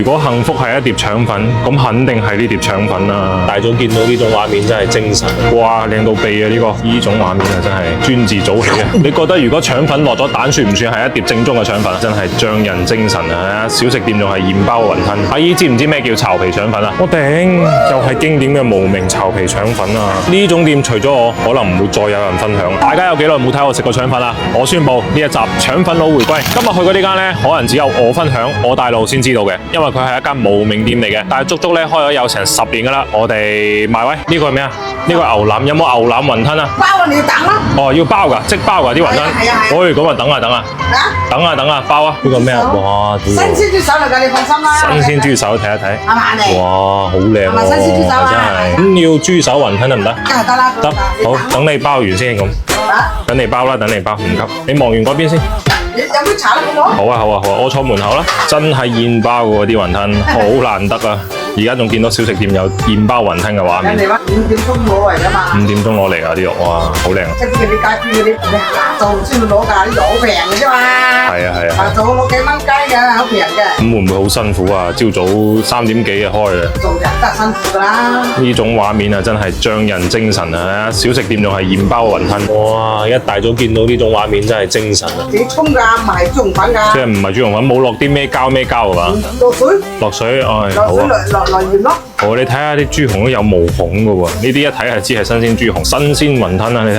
如果幸福係一碟腸粉，咁肯定係呢碟腸粉啦。大早見到呢種畫面真係精神，哇，靚到痹啊！呢種畫面啊，真係專自早起啊！你覺得如果腸粉落咗蛋，算唔算係一碟正宗嘅腸粉？真係匠人精神啊！小食店仲係鹽包雲吞。阿姨知唔知咩叫巢皮腸粉啊？我頂，又係經典嘅無名巢皮腸粉啊！呢種店除咗我，可能唔會再有人分享。大家有幾耐冇睇我食過腸粉啦？我宣布呢一集腸粉佬回歸。今日去過呢間呢，可能只有我分享，我大路先知道嘅，因為佢係一間無名店嚟嘅，但係足足咧開咗有成10年噶啦。我哋埋位，呢個係咩啊？呢個牛腩，有冇牛腩雲吞啊？包啊，你要等啦。哦，要包噶，即包噶啲雲吞。係啊。喂，咁啊等啊，等啊，包啊！呢個咩啊？哇，新鮮豬手嚟㗎，你放心啦。新鮮豬手睇一睇。啱唔啱你？哇，好靚喎！係咪新鮮豬手啊？真係。咁要豬手雲吞得唔得？梗係得啦。得，好，等你包完先咁。等你包啦，等你包，唔急。你望完嗰邊先。有杯茶啦，好唔好？好啊，我坐門口啦。真係現包喎啲雲吞，好難得啊！而家仲見到小食店有現包雲吞嘅畫面。人哋話5點鐘攞嚟㗎嘛。5點鐘攞嚟㗎啲肉，哇，好靚啊！即係嗰啲街邊嗰啲，你下晝先去攞㗎，啲肉好平嘅啫嘛。係啊。下晝攞幾蚊雞㗎，好平嘅。咁會唔會好辛苦啊？朝早3點幾就開嘅。做人都係辛苦㗎啦。呢種畫面啊，真係匠人精神啊！小食店仲係現包雲吞。哇！一大早見到呢種畫面真係精神啊！自己沖㗎，唔係豬紅粉㗎。即係唔係豬紅粉，冇落啲咩膠係嘛？落水。落水，好啊。落鹽咯。好，你睇下啲豬紅都有毛孔㗎喎，呢啲一睇係知係新鮮豬紅，新鮮雲吞啊！你睇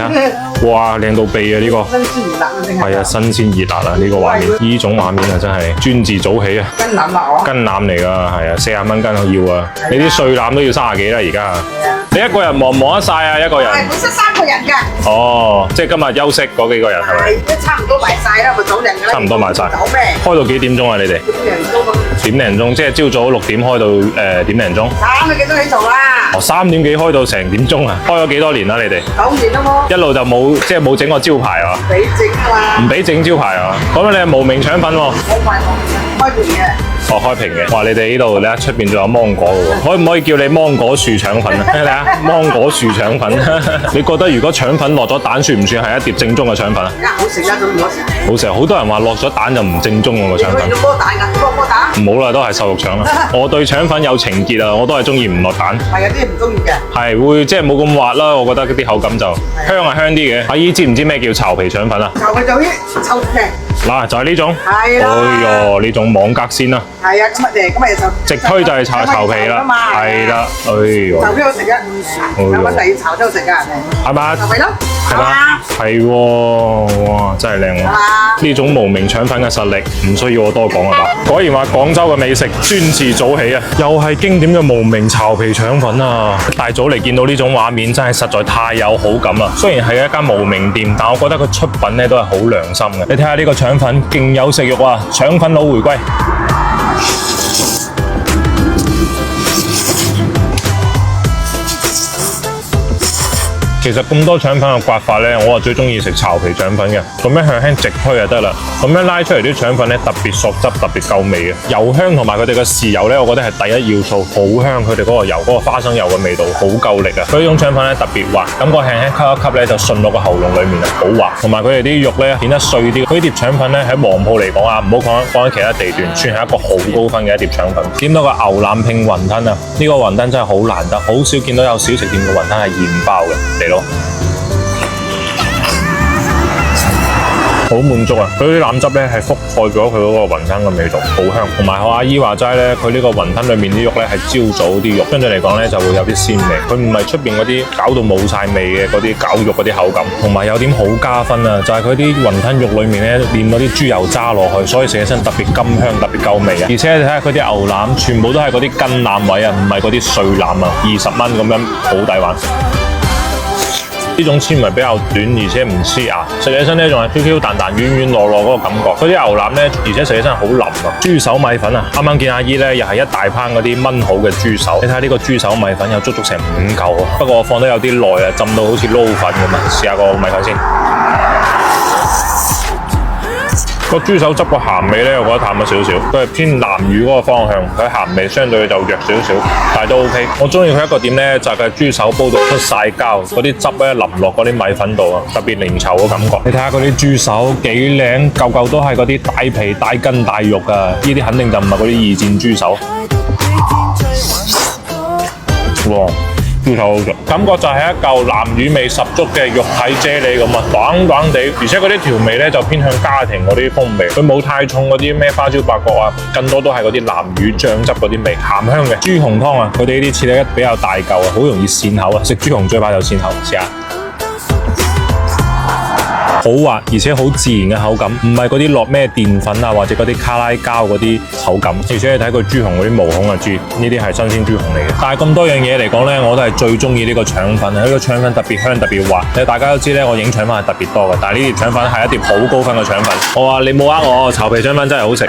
下，哇，靚到痹啊！呢個新鮮熱辣啊！係啊，新鮮熱辣啊！呢個畫面，呢種畫面啊，真係專自早起啊！斤腩啦我。斤腩嚟㗎，係啊，40蚊斤要啊！你啲碎腩都要30幾啦而家。你一個人忙唔忙得晒啊？一個人？係本身3個人㗎。哦，即係今日休息嗰幾個人係咪？係，都差唔多埋晒啦，咪走人㗎啦。差唔多埋晒。走咩？開到幾點鐘啊？你哋？點零鐘，即係朝早6點開到點零鐘。3點幾鐘起做啦。哦，3點幾開到成點鐘啊？開咗幾多年啦？你哋9年啦喎。一路就冇，即係冇整個招牌啊？俾整啊嘛。唔俾整招牌啊？咁你係無名腸粉喎？我賣開平嘅。哦，開平嘅。哇！你哋呢度咧出邊仲有芒果嘅喎，可唔可以叫你芒果樹腸粉啊？睇下芒果樹腸粉。你覺得如果腸粉落咗蛋，算唔算係一碟正宗嘅腸粉啊？好食啊，仲唔好食？好食，好多人話落咗蛋就唔正宗喎個腸粉。要波蛋㗎，要波蛋。唔好啦，都係瘦肉腸啦。我對腸粉有情結啊，我都係中意唔落蛋。係啊，啲人唔中意嘅。係會即係冇咁滑啦，我覺得啲口感就香係香啲嘅。阿姨知唔知咩叫巢皮腸粉啊？就佢做啲臭皮。嗱，就係呢種。係啦。哎呦，呢種網格鮮啦。係啊，咁咪就直推就係巢皮啦。係啦，哎呦。巢皮好食嘅，有問題要炒都好食㗎人哋。係嘛？巢皮咯。係嘛？係喎，哇，真係靚喎！呢種無名腸粉嘅實力，唔需要我多講啊吧？果然話廣州嘅美食專自早起啊！又係經典嘅無名巢皮腸粉啊！大早嚟見到呢種畫面，真係實在太有好感啦！雖然係一間無名店，但我覺得佢出品咧都係好良心嘅。你睇下呢個腸粉，勁有食慾啊！腸粉佬回歸。其實咁多腸粉嘅刮法咧，我係最中意食巢皮腸粉嘅。咁樣輕輕直推就得啦。咁樣拉出嚟啲腸粉咧，特別索汁，特別夠味嘅。油香同埋佢哋嘅豉油咧，我覺得係第一要素，好香。佢哋嗰個油，嗰個花生油嘅味道好夠力啊！佢呢種腸粉咧特別滑，感覺輕輕吸一吸咧就順落個喉嚨裡面啊，好滑。同埋佢哋啲肉咧顯得碎啲。呢碟腸粉咧喺黃鋪嚟講啊，唔好講喺其他地段，算係一個好高分嘅一碟腸粉。點到個牛腩拼雲吞啊！呢個雲吞真係好難得，好少見到有小食店嘅雲吞係現包嘅，嚟咯！好滿足啊！佢啲腩汁咧係覆蓋咗佢嗰個雲吞嘅味道，好香。同埋我阿姨話齋咧，佢呢個雲吞裏面啲肉咧係朝早啲肉，相對嚟講咧就會有啲鮮味。佢唔係出邊嗰啲搞到冇晒味嘅嗰啲絞肉嗰啲口感。同埋有點好加分啊，就係佢啲雲吞肉裏面咧淋咗啲豬油渣落去，所以食起身特別甘香，特別夠味啊！而且你睇下佢啲牛腩，全部都係嗰啲筋腩位啊，唔係嗰啲碎腩啊，20蚊咁樣好抵玩。呢種纖維比較短，而且唔黐牙，食起身咧仲係 Q Q 彈彈、軟軟糯糯嗰個感覺。嗰啲牛腩咧，而且食起身好腍啊！豬手米粉啊，啱啱見阿姨咧又係一大烹嗰啲燜好嘅豬手。你睇下呢個豬手米粉有足足成5嚿啊！不過我放得有啲耐啊，浸到好似撈粉咁啊！試下個米粉先。嗰個豬手汁個鹹味咧，我覺得淡咗少少，佢係偏南乳嗰個方向，佢鹹味相對就弱少少，但係都 OK。我中意佢一個點咧，就係佢豬手煲到出晒膠，嗰啲汁咧淋落嗰啲米粉度啊，特別粘稠嘅感覺。你睇下嗰啲豬手幾靚，嚿嚿都係嗰啲大皮大筋大肉啊！呢啲肯定就唔係嗰啲二戰豬手。哇！豬手好食，感覺就係一嚿南乳味十足嘅肉體啫喱咁啊，爽爽地，而且嗰啲調味咧就偏向家庭嗰啲風味，佢冇太重嗰啲咩花椒八角啊，更多都係嗰啲南乳醬汁嗰啲味，鹹香嘅。豬紅湯啊，佢哋呢啲切得比較大嚿啊，好容易跣口啊，食豬紅最怕就跣口，試下。好滑，而且好自然嘅口感，唔係嗰啲落咩澱粉啊，或者嗰啲卡拉膠嗰啲口感。而且你睇佢豬紅嗰啲毛孔啊，豬呢啲係新鮮豬紅嚟嘅。但係咁多樣嘢嚟講咧，我都係最中意呢個腸粉啊！呢個腸粉特別香，特別滑。大家都知咧，我影腸粉係特別多嘅，但係呢碟腸粉係一碟好高分嘅腸粉。我話你冇呃我，巢皮腸粉真係好食。